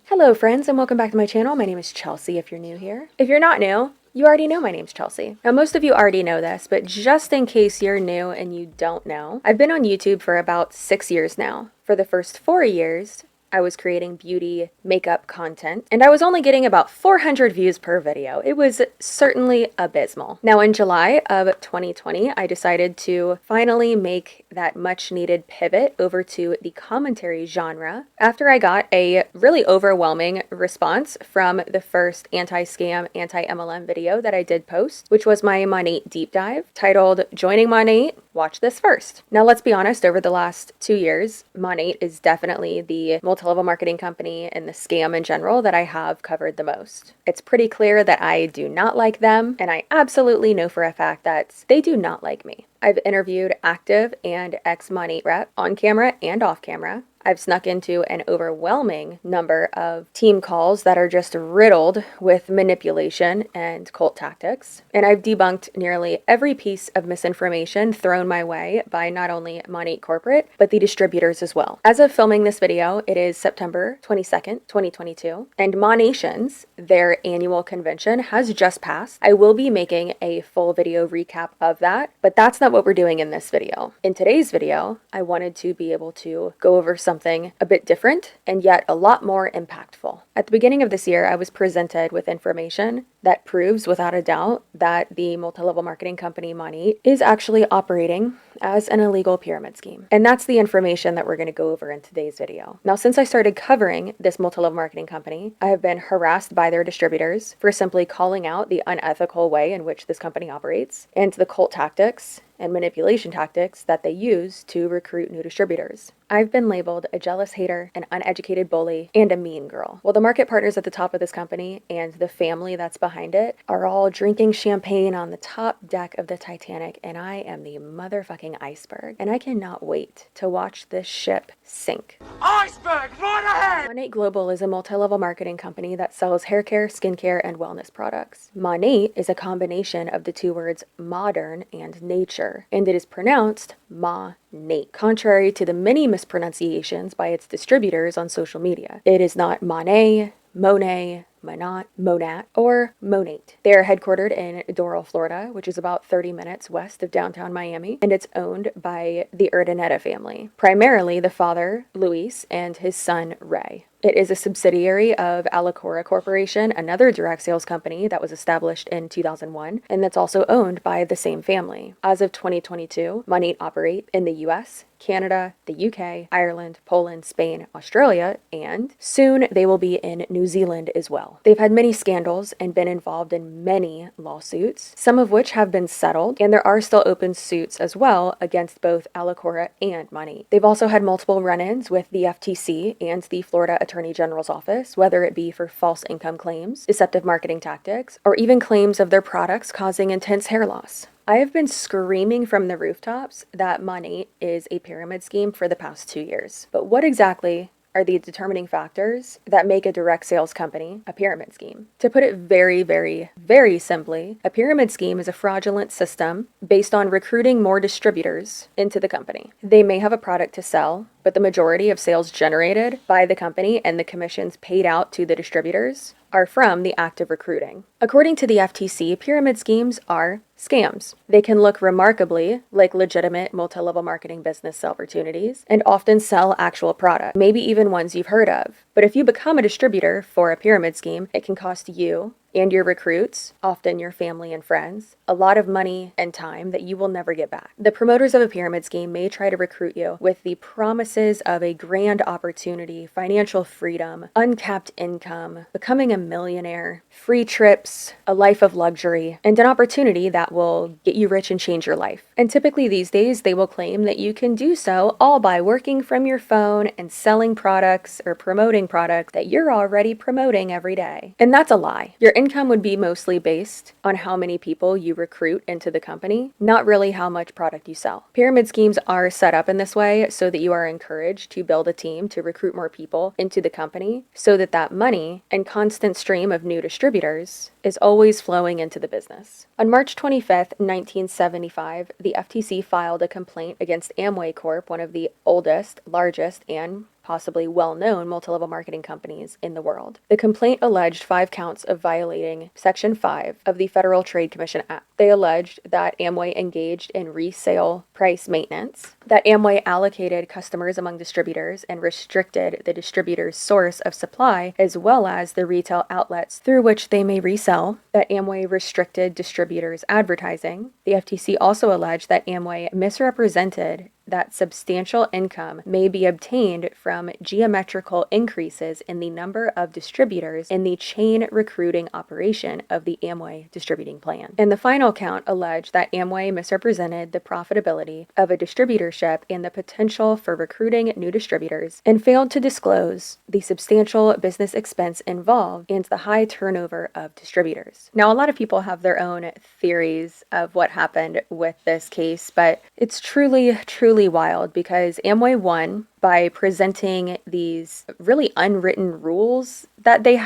Hello friends and welcome back to my channel. My name is Chelsea if you're new here. If you're not new, you already know my name's Chelsea. Now most of you already know this, but just in case you're new and you don't know, I've been on YouTube for about 6 years now. For the first 4 years, I was creating beauty makeup content, and I was only getting about 400 views per video. It was certainly abysmal. Now in July of 2020, I decided to finally make that much needed pivot over to the commentary genre after I got a really overwhelming response from the first anti-scam, anti-MLM video that I did post, which was my Monat deep dive titled Joining Monat, Watch This First. Now let's be honest, over the last 2 years, Monat is definitely the multi-level marketing company and the scam in general that I have covered the most. It's pretty clear that I do not like them, and I absolutely know for a fact that they do not like me. I've interviewed active and ex-Monat rep on camera and off camera. I've snuck into an overwhelming number of team calls that are just riddled with manipulation and cult tactics. And I've debunked nearly every piece of misinformation thrown my way by not only Monat Corporate, but the distributors as well. As of filming this video, it is September 22nd, 2022, and Monations, their annual convention, has just passed. I will be making a full video recap of that, but that's not what we're doing in this video. In today's video, I wanted to be able to go over something a bit different and yet a lot more impactful. At the beginning of this year, I was presented with information that proves without a doubt that the multi-level marketing company Monat is actually operating as an illegal pyramid scheme. And that's the information that we're going to go over in today's video. Now, since I started covering this multi-level marketing company, I have been harassed by their distributors for simply calling out the unethical way in which this company operates and the cult tactics and manipulation tactics that they use to recruit new distributors. I've been labeled a jealous hater, an uneducated bully, and a mean girl. Well, the market partners at the top of this company and the family that's behind it are all drinking champagne on the top deck of the Titanic, and I am the motherfucking iceberg. And I cannot wait to watch this ship sink. Iceberg, right ahead! Monat Global is a multi-level marketing company that sells hair care, skincare, and wellness products. Monat is a combination of the two words modern and nature, and it is pronounced Ma-Nate, contrary to the many mispronunciations by its distributors on social media. It is not Monet, Monet, Monat, Monat, or Monat. They are headquartered in Doral, Florida, which is about 30 minutes west of downtown Miami, and it's owned by the Urdaneta family, primarily the father, Luis, and his son, Ray. It is a subsidiary of Alicora Corporation, another direct sales company that was established in 2001, and that's also owned by the same family. As of 2022, Monat operate in the US, Canada, the UK, Ireland, Poland, Spain, Australia, and soon they will be in New Zealand as well. They've had many scandals and been involved in many lawsuits, some of which have been settled, and there are still open suits as well against both Alicora and Monat. They've also had multiple run-ins with the FTC and the Florida Attorney General's office, whether it be for false income claims, deceptive marketing tactics, or even claims of their products causing intense hair loss. I have been screaming from the rooftops that Monat is a pyramid scheme for the past 2 years. But what exactly are the determining factors that make a direct sales company a pyramid scheme? To put it very, very, very simply, a pyramid scheme is a fraudulent system based on recruiting more distributors into the company. They may have a product to sell, but the majority of sales generated by the company and the commissions paid out to the distributors are from the act of recruiting. According to the FTC, pyramid schemes are scams. They can look remarkably like legitimate multi-level marketing business opportunities and often sell actual product, maybe even ones you've heard of. But if you become a distributor for a pyramid scheme, it can cost you and your recruits, often your family and friends, a lot of money and time that you will never get back. The promoters of a pyramid scheme may try to recruit you with the promises of a grand opportunity, financial freedom, uncapped income, becoming a millionaire, free trips, a life of luxury, and an opportunity that will get you rich and change your life. And typically these days, they will claim that you can do so all by working from your phone and selling products or promoting products that you're already promoting every day. And that's a lie. Your income would be mostly based on how many people you recruit into the company, not really how much product you sell. Pyramid schemes are set up in this way so that you are encouraged to build a team to recruit more people into the company so that that money and constant stream of new distributors is always flowing into the business. On March 25th, 1975, the FTC filed a complaint against Amway Corp., one of the oldest, largest, and possibly well-known multi-level marketing companies in the world. The complaint alleged 5 counts of violating Section 5 of the Federal Trade Commission Act. They alleged that Amway engaged in resale price maintenance, that Amway allocated customers among distributors and restricted the distributor's source of supply, as well as the retail outlets through which they may resell, that Amway restricted distributors' advertising. The FTC also alleged that Amway misrepresented that substantial income may be obtained from geometrical increases in the number of distributors in the chain recruiting operation of the Amway distributing plan. And the final count alleged that Amway misrepresented the profitability of a distributorship and the potential for recruiting new distributors, and failed to disclose the substantial business expense involved and the high turnover of distributors. Now, a lot of people have their own theories of what happened with this case, but it's truly wild because Amway won by presenting these really unwritten rules that they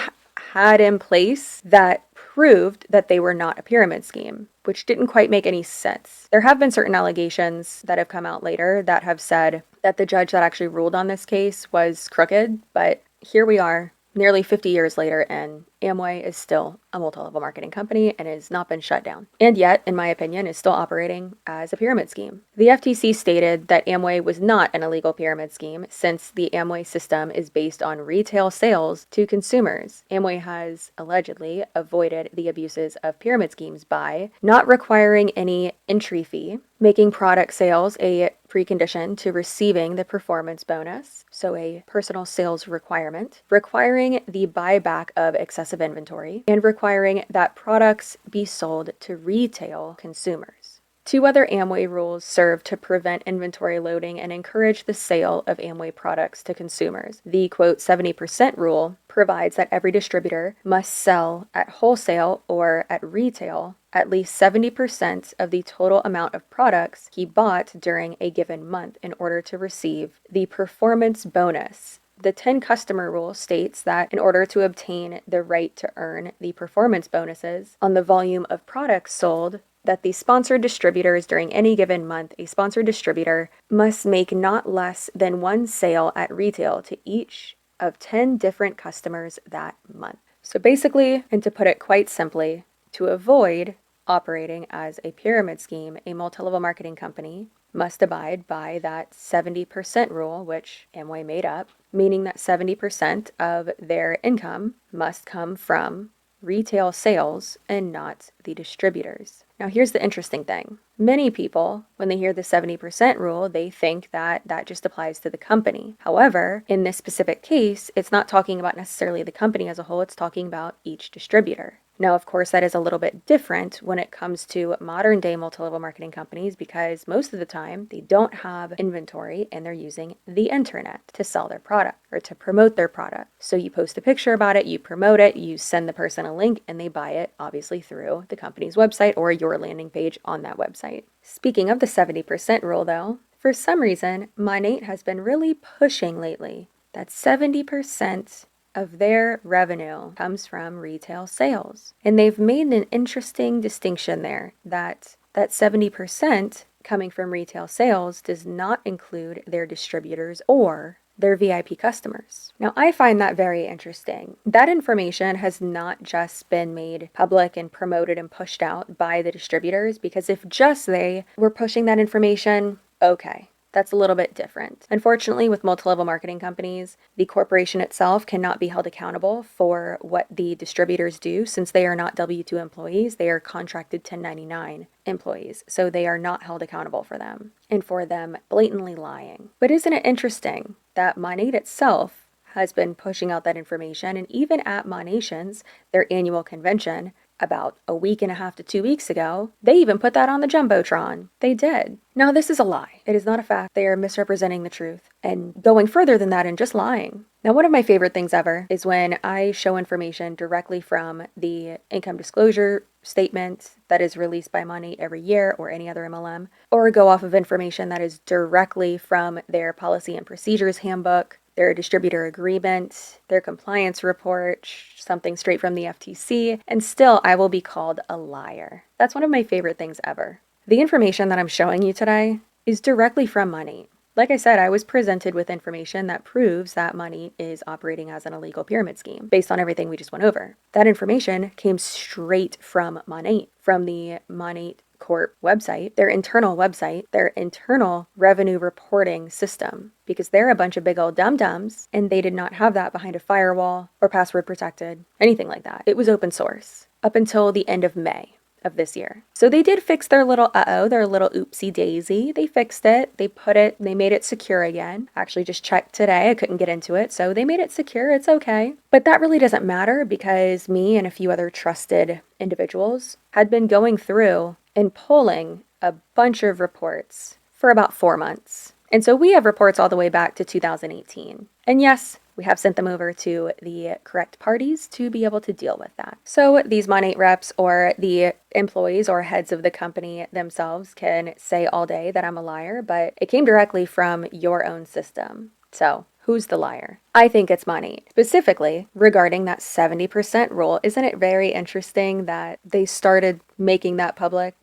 had in place that proved that they were not a pyramid scheme, which didn't quite make any sense. There have been certain allegations that have come out later that have said that the judge that actually ruled on this case was crooked, but here we are nearly 50 years later, and Amway is still a multi-level marketing company and has not been shut down. And yet, in my opinion, is still operating as a pyramid scheme. The FTC stated that Amway was not an illegal pyramid scheme since the Amway system is based on retail sales to consumers. Amway has allegedly avoided the abuses of pyramid schemes by not requiring any entry fee, making product sales a precondition to receiving the performance bonus, so a personal sales requirement, requiring the buyback of excessive inventory, and requiring that products be sold to retail consumers. 2 other Amway rules serve to prevent inventory loading and encourage the sale of Amway products to consumers. The, quote, 70% rule provides that every distributor must sell at wholesale or at retail at least 70% of the total amount of products he bought during a given month in order to receive the performance bonus. The 10 customer rule states that in order to obtain the right to earn the performance bonuses on the volume of products sold, that the sponsored distributors during any given month, a sponsored distributor must make not less than 1 sale at retail to each of 10 different customers that month. So basically, and to put it quite simply, to avoid operating as a pyramid scheme, a multi-level marketing company must abide by that 70% rule, which Amway made up, meaning that 70% of their income must come from retail sales and not the distributors. Now, here's the interesting thing. Many people, when they hear the 70% rule, they think that that just applies to the company. However, in this specific case, it's not talking about necessarily the company as a whole, it's talking about each distributor. Now, of course, that is a little bit different when it comes to modern day multi-level marketing companies because most of the time they don't have inventory and they're using the internet to sell their product or to promote their product. So you post a picture about it, you promote it, you send the person a link, and they buy it obviously through the company's website or your landing page on that website. Speaking of the 70% rule though, for some reason, Monat has been really pushing lately that 70% of their revenue comes from retail sales. And they've made an interesting distinction there that 70% coming from retail sales does not include their distributors or their VIP customers. Now, I find that very interesting. That information has not just been made public and promoted and pushed out by the distributors, because if just they were pushing that information, okay. That's a little bit different. Unfortunately, with multi-level marketing companies, the corporation itself cannot be held accountable for what the distributors do since they are not W-2 employees. They are contracted 1099 employees, so they are not held accountable for them and for them blatantly lying. But isn't it interesting that Monat itself has been pushing out that information, and even at Monations, their annual convention, about a week and a half to 2 weeks ago, they even put that on the Jumbotron. They did. Now, this is a lie. It is not a fact. They are misrepresenting the truth and going further than that and just lying. Now, one of my favorite things ever is when I show information directly from the income disclosure statement that is released by Monat every year or any other MLM, or go off of information that is directly from their policy and procedures handbook. their distributor agreement, their compliance report, something straight from the FTC, and still I will be called a liar. That's one of my favorite things ever. The information that I'm showing you today is directly from Monat. Like I said, I was presented with information that proves that Monat is operating as an illegal pyramid scheme based on everything we just went over. That information came straight from Monat, from the Monat Corp website, their internal revenue reporting system, because they're a bunch of big old dum-dums and they did not have that behind a firewall or password protected, anything like that. It was open source up until the end of May of this year. So they did fix their little their little oopsie daisy. They fixed it. They made it secure again. Actually just checked today. I couldn't get into it. So they made it secure. It's okay. But that really doesn't matter because me and a few other trusted individuals had been going through and pulling a bunch of reports for about 4 months. And so we have reports all the way back to 2018. And yes, we have sent them over to the correct parties to be able to deal with that. So these Monat reps or the employees or heads of the company themselves can say all day that I'm a liar, but it came directly from your own system. So who's the liar? I think it's Monat. Specifically regarding that 70% rule, isn't it very interesting that they started making that public,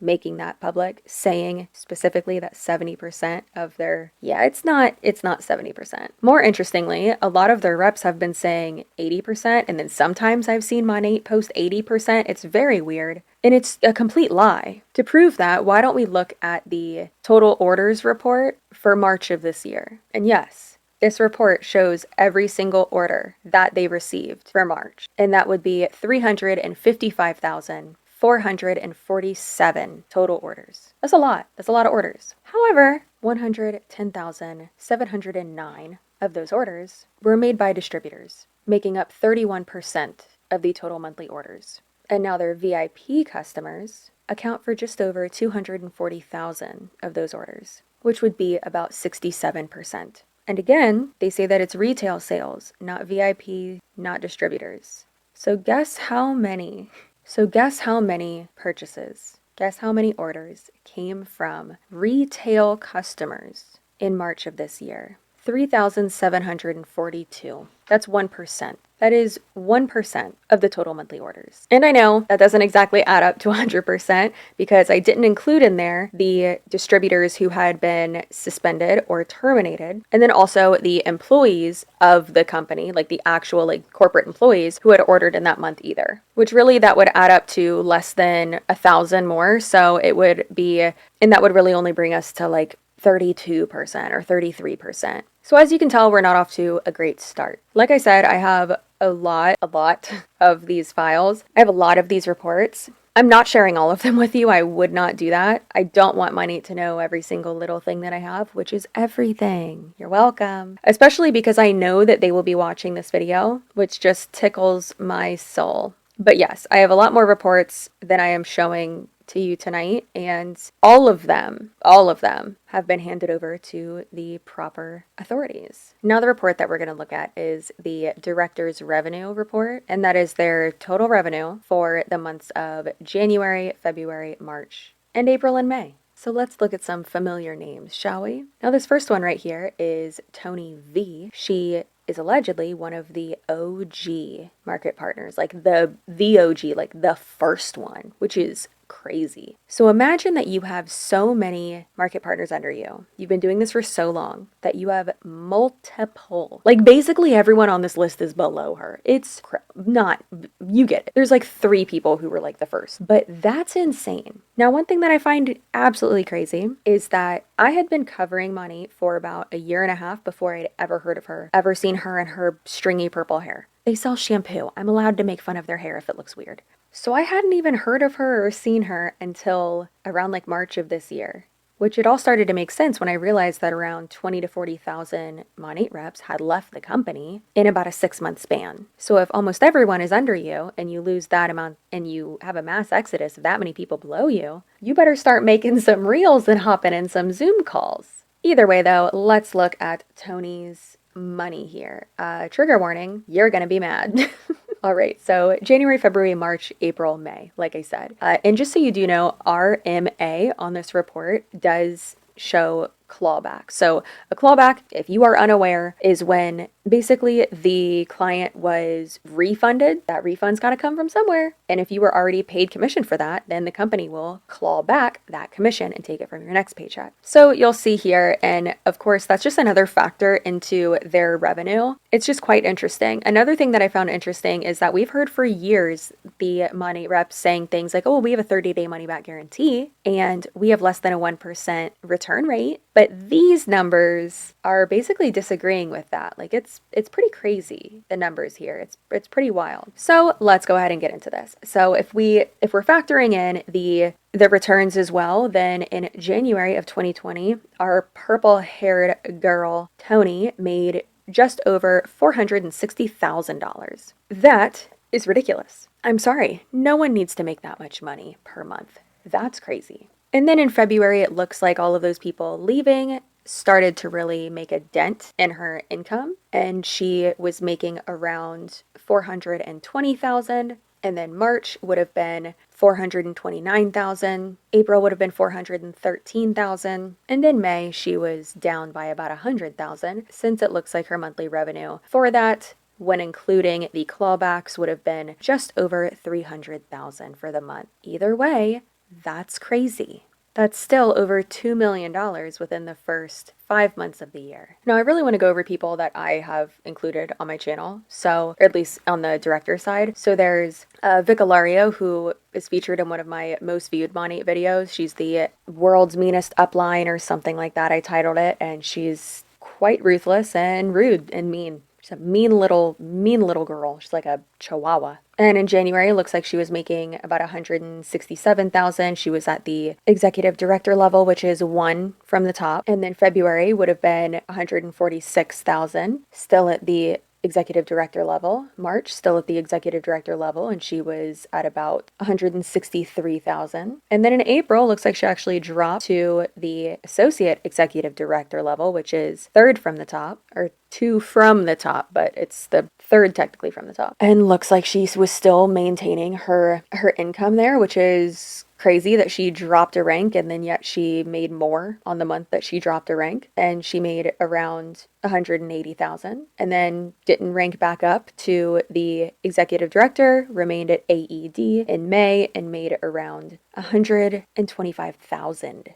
saying specifically that 70% of their, it's not 70%. More interestingly, a lot of their reps have been saying 80%, and then sometimes I've seen Monat post 80%. It's very weird. And it's a complete lie. To prove that, why don't we look at the total orders report for March of this year? And yes, this report shows every single order that they received for March, and that would be 355,447 total orders. That's a lot. That's a lot of orders. However, 110,709 of those orders were made by distributors, making up 31% of the total monthly orders. And now their VIP customers account for just over 240,000 of those orders, which would be about 67%. And again, they say that it's retail sales, not VIP, not distributors. So guess how many purchases, guess how many orders came from retail customers in March of this year? 3,742. That's 1%. That is 1% of the total monthly orders. And I know that doesn't exactly add up to 100% because I didn't include in there the distributors who had been suspended or terminated, and then also the employees of the company, like the actual corporate employees who had ordered in that month either, which really that would add up to less than 1,000 more. So it would be, and that would really only bring us to 32% or 33%. So as you can tell, we're not off to a great start. Like I said, I have a lot of these files. I have a lot of these reports. I'm not sharing all of them with you. I would not do that. I don't want Monat to know every single little thing that I have, which is everything. You're welcome. Especially because I know that they will be watching this video, which just tickles my soul. But yes, I have a lot more reports than I am showing to you tonight, and all of them have been handed over to the proper authorities. Now the report that we're going to look at is the director's revenue report, and that is their total revenue for the months of January, February, March, and April and May. So let's look at some familiar names, shall we? Now this first one right here is Tony V. She is allegedly one of the OG market partners, the OG, the first one, which is crazy. So imagine that you have so many market partners under you. You've been doing this for so long that you have multiple, basically everyone on this list is below her. It's not, you get it. There's 3 people who were the first, but that's insane. Now, one thing that I find absolutely crazy is that I had been covering Monat for about a year and a half before I'd ever heard of her, ever seen her and her stringy purple hair. They sell shampoo. I'm allowed to make fun of their hair if it looks weird. So I hadn't even heard of her or seen her until around March of this year, which it all started to make sense when I realized that around 20 to 40,000 Monat reps had left the company in about a 6-month span. So if almost everyone is under you and you lose that amount and you have a mass exodus of that many people below you, you better start making some reels and hopping in some Zoom calls. Either way though, let's look at Tony's money here. Trigger warning, you're gonna be mad. All right, so January, February, March, April, May, like I said. And just so you do know, our MA on this report does show clawback. So a clawback, if you are unaware, is when basically the client was refunded. That refund's got to come from somewhere. And if you were already paid commission for that, then the company will claw back that commission and take it from your next paycheck. So you'll see here, and of course, that's just another factor into their revenue. It's just quite interesting. Another thing that I found interesting is that we've heard for years the Monat reps saying things like, oh, we have a 30-day money back guarantee and we have less than a 1% return rate. But these numbers are basically disagreeing with that. Like it's pretty crazy, the numbers here. It's pretty wild. So let's go ahead and get into this. So if we're factoring in the returns as well, then in January of 2020, our purple-haired girl, Tony, made just over $460,000. That is ridiculous. I'm sorry, no one needs to make that much money per month. That's crazy. And then in February, it looks like all of those people leaving started to really make a dent in her income, and she was making around $420,000. And then March would have been $429,000. April would have been $413,000. And in May, she was down by about $100,000, since it looks like her monthly revenue for that, when including the clawbacks, would have been just over $300,000 for the month. Either way, that's crazy. That's still over $2 million within the first 5 months of the year. Now, I really want to go over people that I have included on my channel, or at least on the director side. So there's Vic Alario, who is featured in one of my most viewed Monat videos. She's the world's meanest upline or something like that, I titled it, and she's quite ruthless and rude and mean. She's a mean little girl. She's like a chihuahua. And in January, it looks like she was making about $167,000. She was at the executive director level, which is 1 from the top. And then February would have been $146,000, still at the executive director level. March, still at the executive director level, and she was at about $163,000. And then in April, looks like she actually dropped to the associate executive director level, which is 3rd from the top, or 2 from the top, but it's the 3rd technically from the top. And looks like she was still maintaining her income there, which is crazy that she dropped a rank, and then yet she made more on the month that she dropped a rank, and she made around $180,000, and then didn't rank back up to the executive director, remained at AED in May, and made around $125,000.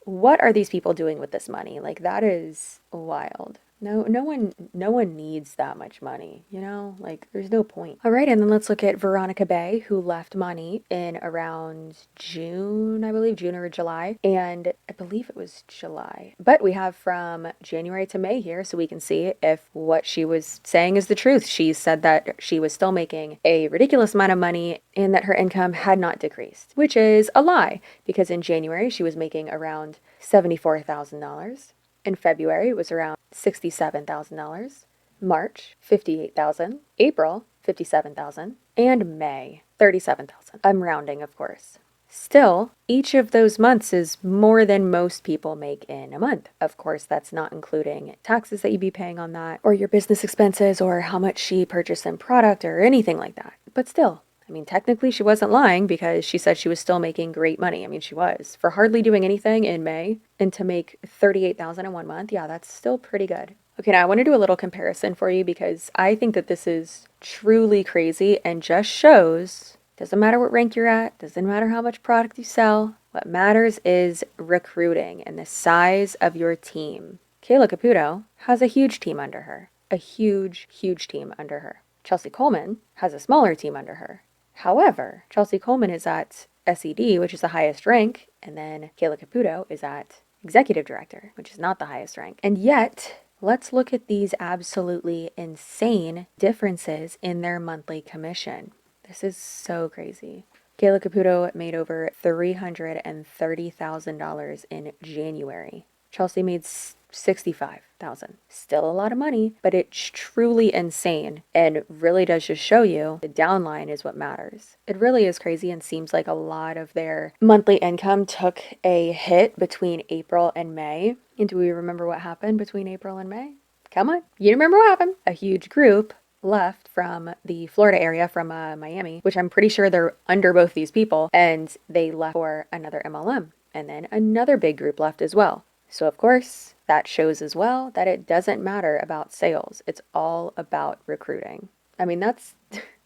What are these people doing with this money? Like, that is wild. No one needs that much money, you know? Like, there's no point. All right, and then let's look at Veronica Bay, who left Monat in around June, I believe, June or July, and I believe it was July. But we have from January to May here, so we can see if what she was saying is the truth. She said that she was still making a ridiculous amount of money and that her income had not decreased, which is a lie, because in January, she was making around $74,000. In February, it was around $67,000. March, $58,000. April, $57,000. And May, $37,000. I'm rounding, of course. Still, each of those months is more than most people make in a month. Of course, that's not including taxes that you'd be paying on that, or your business expenses, or how much she purchased in product, or anything like that. But still, I mean, technically she wasn't lying, because she said she was still making great money. I mean, she was. For hardly doing anything in May, and to make $38,000 in 1 month, yeah, that's still pretty good. Okay, now I want to do a little comparison for you, because I think that this is truly crazy and just shows, doesn't matter what rank you're at, doesn't matter how much product you sell, what matters is recruiting and the size of your team. Kayla Caputo has a huge team under her. A huge team under her. Chelsea Coleman has a smaller team under her. However, Chelsea Coleman is at SED, which is the highest rank, and then Kayla Caputo is at Executive Director, which is not the highest rank. And yet, let's look at these absolutely insane differences in their monthly commission. This is so crazy. Kayla Caputo made over $330,000 in January. Chelsea made $65,000. Still a lot of money, but it's truly insane and really does just show you the downline is what matters. It really is crazy and seems like a lot of their monthly income took a hit between April and May. And do we remember what happened between April and May? Come on, you remember what happened? A huge group left from the Florida area, from Miami, which I'm pretty sure they're under both these people, and they left for another MLM. And then another big group left as well. So of course, that shows as well that it doesn't matter about sales. It's all about recruiting. I mean, that's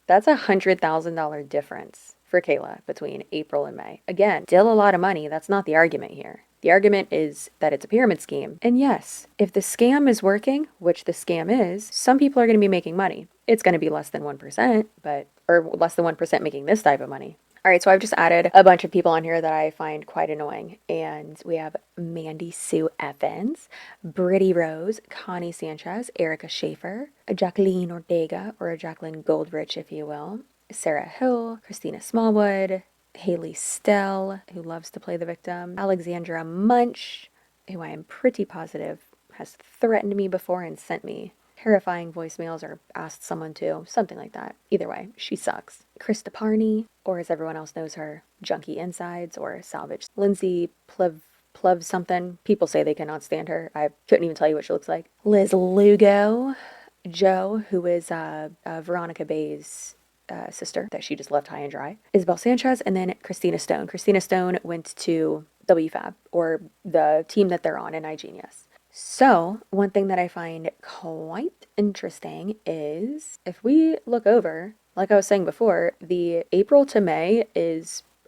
$100,000 difference for Kayla between April and May. Again, still a lot of money. That's not the argument here. The argument is that it's a pyramid scheme. And yes, if the scam is working, which the scam is, some people are going to be making money. It's going to be less than 1%, or less than 1% making this type of money. All right, so I've just added a bunch of people on here that I find quite annoying. And we have Mandy Sue Evans, Brittany Rose, Connie Sanchez, Erica Schaefer, Jacqueline Ortega, or Jacqueline Goldrich, if you will, Sarah Hill, Christina Smallwood, Haley Stell, who loves to play the victim, Alexandra Munch, who I am pretty positive has threatened me before and sent me terrifying voicemails or asked someone to, something like that. Either way, she sucks. Krista Parney, or as everyone else knows her, Junkie Insides or Salvage. Lindsay Plev something. People say they cannot stand her. I couldn't even tell you what she looks like. Liz Lugo, Joe, who is Veronica Bay's sister that she just left high and dry, Isabel Sanchez, and then Christina Stone. Christina Stone went to WFAB, or the team that they're on in iGenius. So, one thing that I find quite interesting is if we look over, like I was saying before, the April to May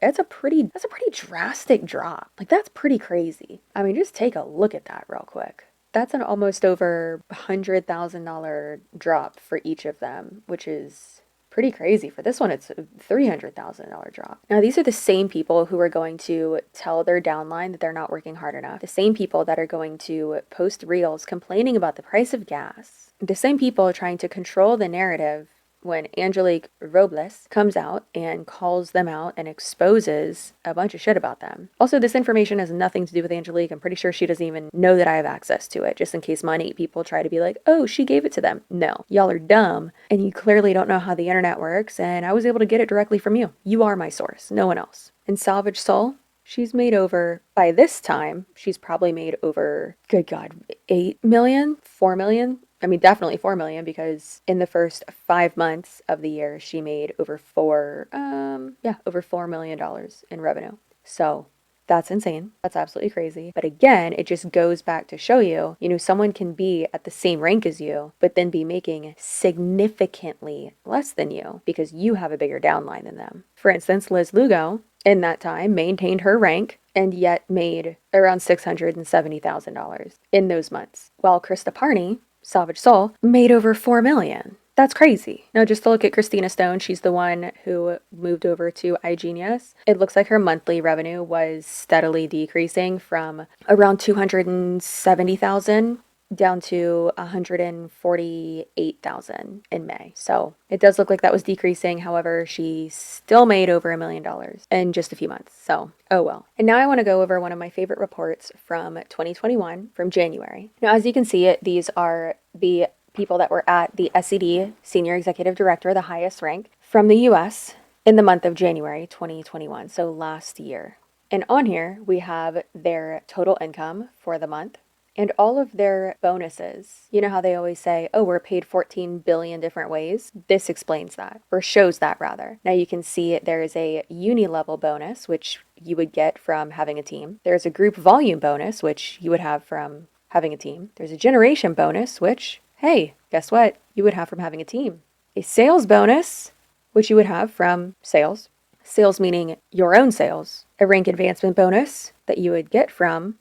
that's a pretty drastic drop. Like, that's pretty crazy. I mean, just take a look at that real quick. That's an almost over $100,000 drop for each of them, which is pretty crazy. For this one, it's a $300,000 drop. Now, these are the same people who are going to tell their downline that they're not working hard enough. The same people that are going to post reels complaining about the price of gas. The same people trying to control the narrative when Angelique Robles comes out and calls them out and exposes a bunch of shit about them. Also, this information has nothing to do with Angelique. I'm pretty sure she doesn't even know that I have access to it, just in case Monat people try to be like, oh, she gave it to them. No, y'all are dumb, and you clearly don't know how the internet works, and I was able to get it directly from you. You are my source, no one else. And Salvage Soul, she's made over, by this time, she's probably made over, good God, 8 million, 4 million. I mean, definitely 4 million, because in the first 5 months of the year, she made over $4 million in revenue. So that's insane. That's absolutely crazy. But again, it just goes back to show you, someone can be at the same rank as you, but then be making significantly less than you because you have a bigger downline than them. For instance, Liz Lugo, in that time, maintained her rank and yet made around $670,000 in those months, while Krista Parney, Salvage Soul, made over 4 million. That's crazy. Now, just to look at Christina Stone, she's the one who moved over to iGenius. It looks like her monthly revenue was steadily decreasing from around 270,000 down to 148,000 in May. So it does look like that was decreasing. However, she still made over $1 million in just a few months. So, oh well. And now I want to go over one of my favorite reports from 2021, from January. Now, as you can see, these are the people that were at the SED, Senior Executive Director, the highest rank from the US in the month of January 2021, so last year. And on here, we have their total income for the month and all of their bonuses. You know how they always say, oh, we're paid 14 billion different ways? This explains that, or shows that rather. Now you can see there is a uni-level bonus, which you would get from having a team. There's a group volume bonus, which you would have from having a team. There's a generation bonus, which, hey, guess what? You would have from having a team. A sales bonus, which you would have from sales. Sales meaning your own sales. A rank advancement bonus that you would get from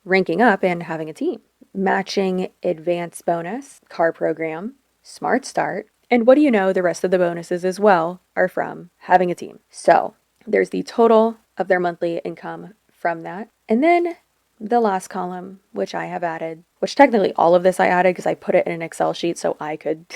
ranking up and having a team. Matching advance bonus, car program, smart start, and what do you know, the rest of the bonuses as well are from having a team. So there's the total of their monthly income from that. And then the last column, which I have added, which technically all of this I added because I put it in an Excel sheet so I could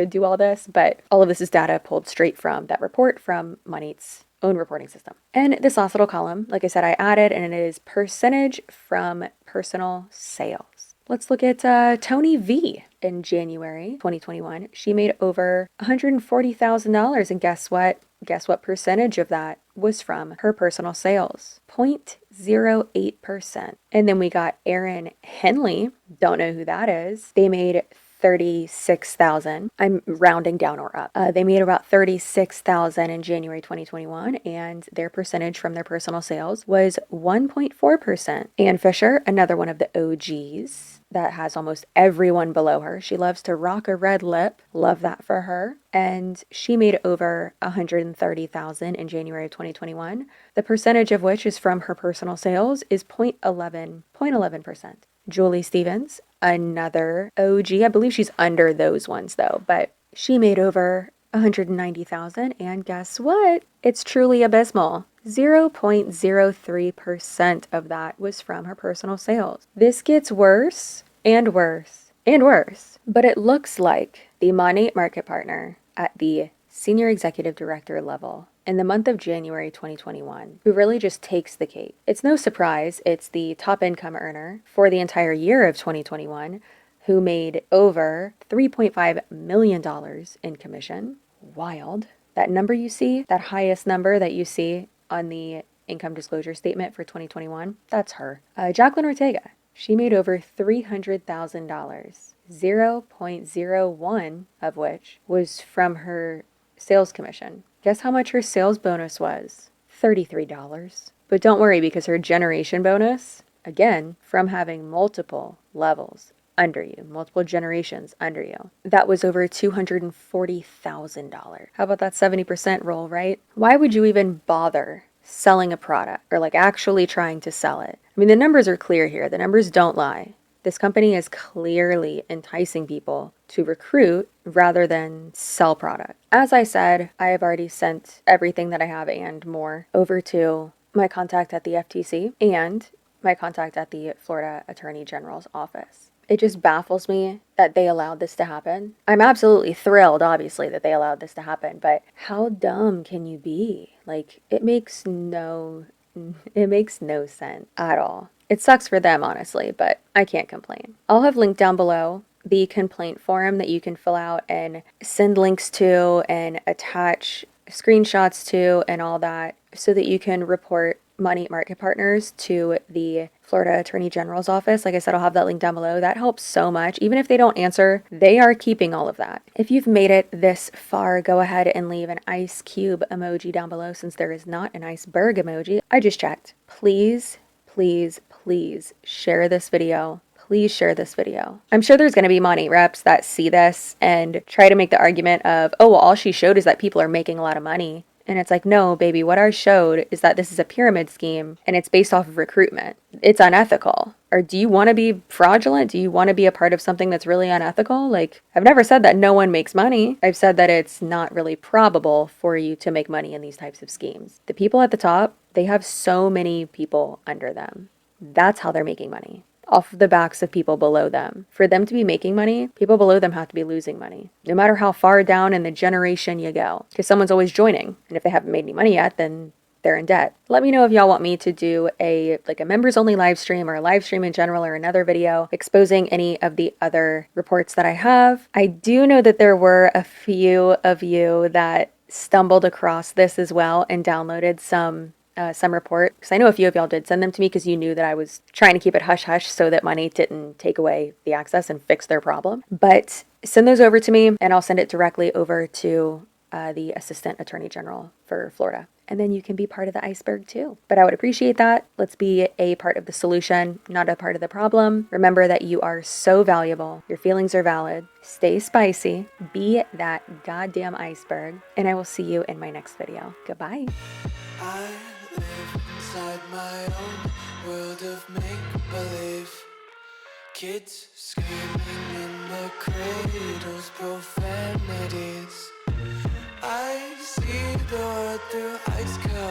do all this, but all of this is data pulled straight from that report from Monat's own reporting system. And this last little column, like I said, I added, and it is percentage from personal sales. Let's look at Tony V in January 2021. She made over $140,000, and guess what? Guess what percentage of that was from her personal sales? 0.08%. And then we got Aaron Henley. Don't know who that is. They made $36,000. I'm rounding down or up. They made about $36,000 in January 2021, and their percentage from their personal sales was 1.4%. Ann Fisher, another one of the OGs that has almost everyone below her. She loves to rock a red lip. Love that for her. And she made over $130,000 in January of 2021. The percentage of which is from her personal sales is 0.11%. Julie Stevens, another OG. I believe she's under those ones though, but she made over $190,000, and guess what? It's truly abysmal. 0.03% of that was from her personal sales. This gets worse and worse and worse, but it looks like the Monat market partner at the senior executive director level in the month of January 2021, who really just takes the cake. It's no surprise it's the top income earner for the entire year of 2021 who made over $3.5 million in commission. Wild. That number you see, that highest number that you see on the income disclosure statement for 2021, that's her. Jacqueline Ortega, she made over $300,000, 0.01 of which was from her sales commission. Guess how much her sales bonus was? $33. But don't worry, because her generation bonus, again, from having multiple levels under you, multiple generations under you, that was over $240,000. How about that 70% roll, right? Why would you even bother selling a product or like actually trying to sell it? I mean, the numbers are clear here. The numbers don't lie. This company is clearly enticing people to recruit rather than sell product. As I said, I have already sent everything that I have and more over to my contact at the FTC and my contact at the Florida Attorney General's office. It just baffles me that they allowed this to happen. I'm absolutely thrilled, obviously, that they allowed this to happen, but how dumb can you be? Like, it makes no sense at all. It sucks for them, honestly, but I can't complain. I'll have linked down below the complaint form that you can fill out and send links to and attach screenshots to and all that so that you can report Monat market partners to the Florida Attorney General's office. Like I said, I'll have that link down below. That helps so much. Even if they don't answer, they are keeping all of that. If you've made it this far, go ahead and leave an ice cube emoji down below since there is not an iceberg emoji. I just checked. Please, please, please share this video. Please share this video. I'm sure there's going to be Monat reps that see this and try to make the argument of, oh, well, all she showed is that people are making a lot of money. And it's like, no, baby, what ours showed is that this is a pyramid scheme and it's based off of recruitment. It's unethical. Or do you want to be fraudulent? Do you want to be a part of something that's really unethical? Like, I've never said that no one makes money. I've said that it's not really probable for you to make money in these types of schemes. The people at the top, they have so many people under them. That's how they're making money. Off the backs of people below them. For them to be making money, people below them have to be losing money. No matter how far down in the generation you go. Because someone's always joining. And if they haven't made any money yet, then they're in debt. Let me know if y'all want me to do a members only live stream or a live stream in general or another video exposing any of the other reports that I have. I do know that there were a few of you that stumbled across this as well and downloaded some report, because I know a few of y'all did send them to me because you knew that I was trying to keep it hush-hush so that Monat didn't take away the access and fix their problem. But send those over to me and I'll send it directly over to the Assistant Attorney General for Florida. And then you can be part of the iceberg too. But I would appreciate that. Let's be a part of the solution, not a part of the problem. Remember that you are so valuable. Your feelings are valid. Stay spicy. Be that goddamn iceberg. And I will see you in my next video. Goodbye. I live inside my own world of make-believe. Kids screaming in the cradles, profanities. I see the world through ice cover.